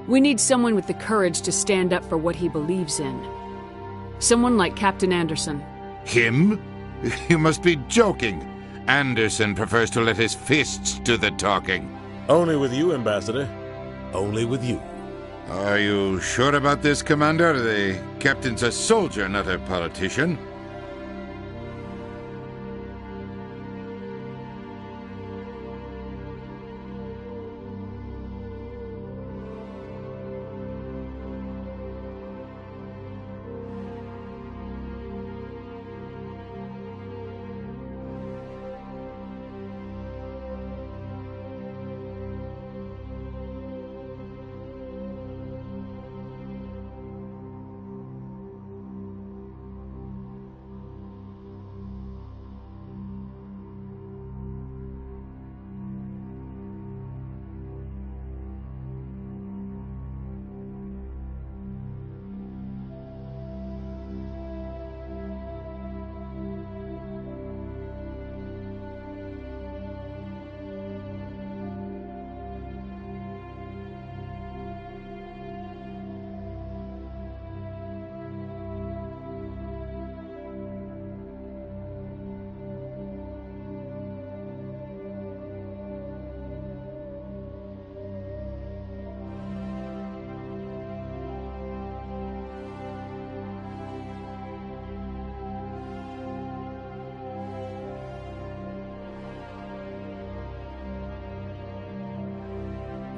We need someone with the courage to stand up for what he believes in. Someone like Captain Anderson. Him? You must be joking. Anderson prefers to let his fists do the talking. Only with you, Ambassador. Only with you. Are you sure about this, Commander? The captain's a soldier, not a politician.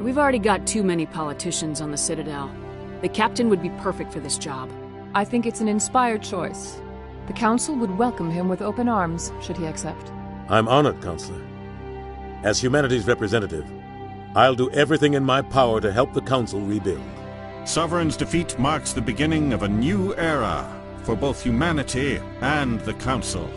We've already got too many politicians on the Citadel. The captain would be perfect for this job. I think it's an inspired choice. The Council would welcome him with open arms, should he accept. I'm honored, Counselor. As humanity's representative, I'll do everything in my power to help the Council rebuild. Sovereign's defeat marks the beginning of a new era for both humanity and the Council.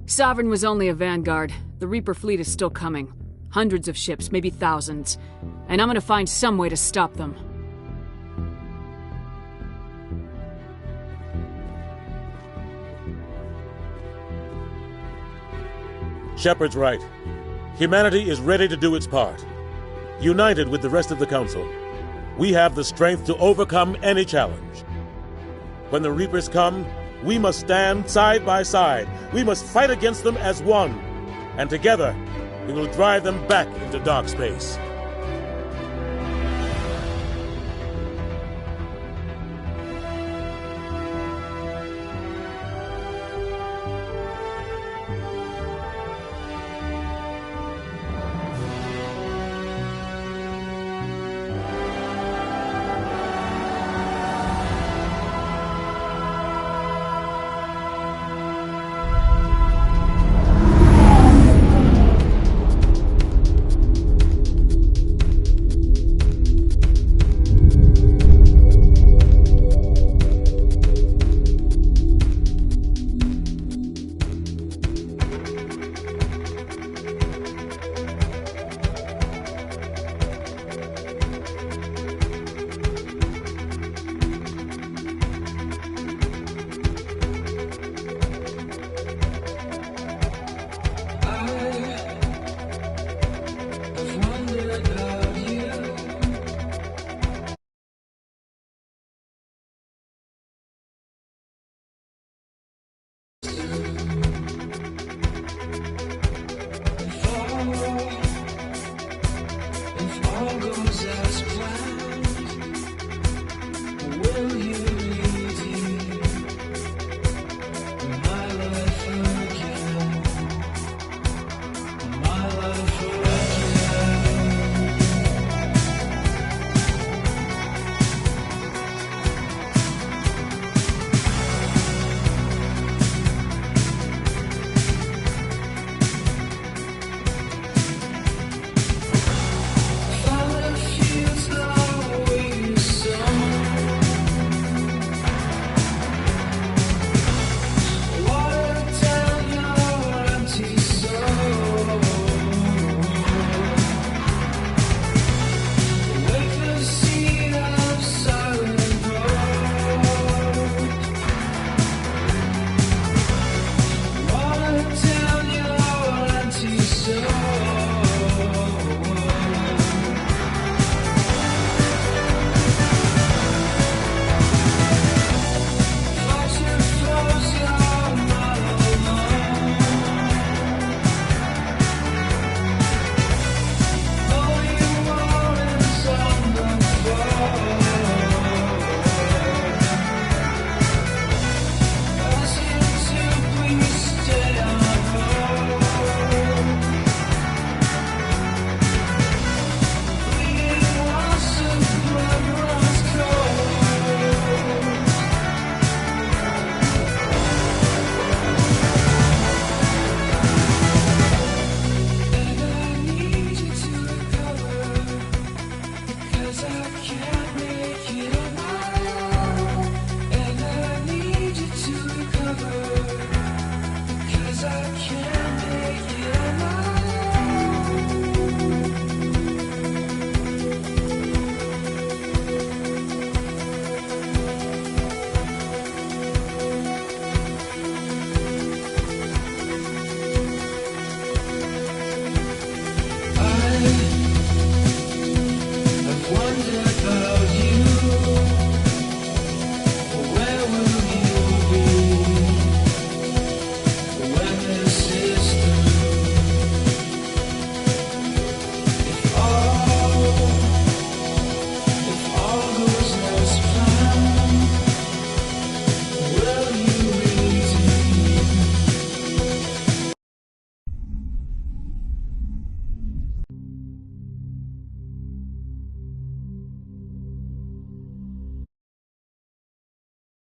Sovereign was only a vanguard. The Reaper fleet is still coming. Hundreds of ships, maybe thousands. And I'm gonna find some way to stop them. Shepard's right. Humanity is ready to do its part. United with the rest of the Council, we have the strength to overcome any challenge. When the Reapers come, we must stand side by side. We must fight against them as one. And together, we will drive them back into dark space.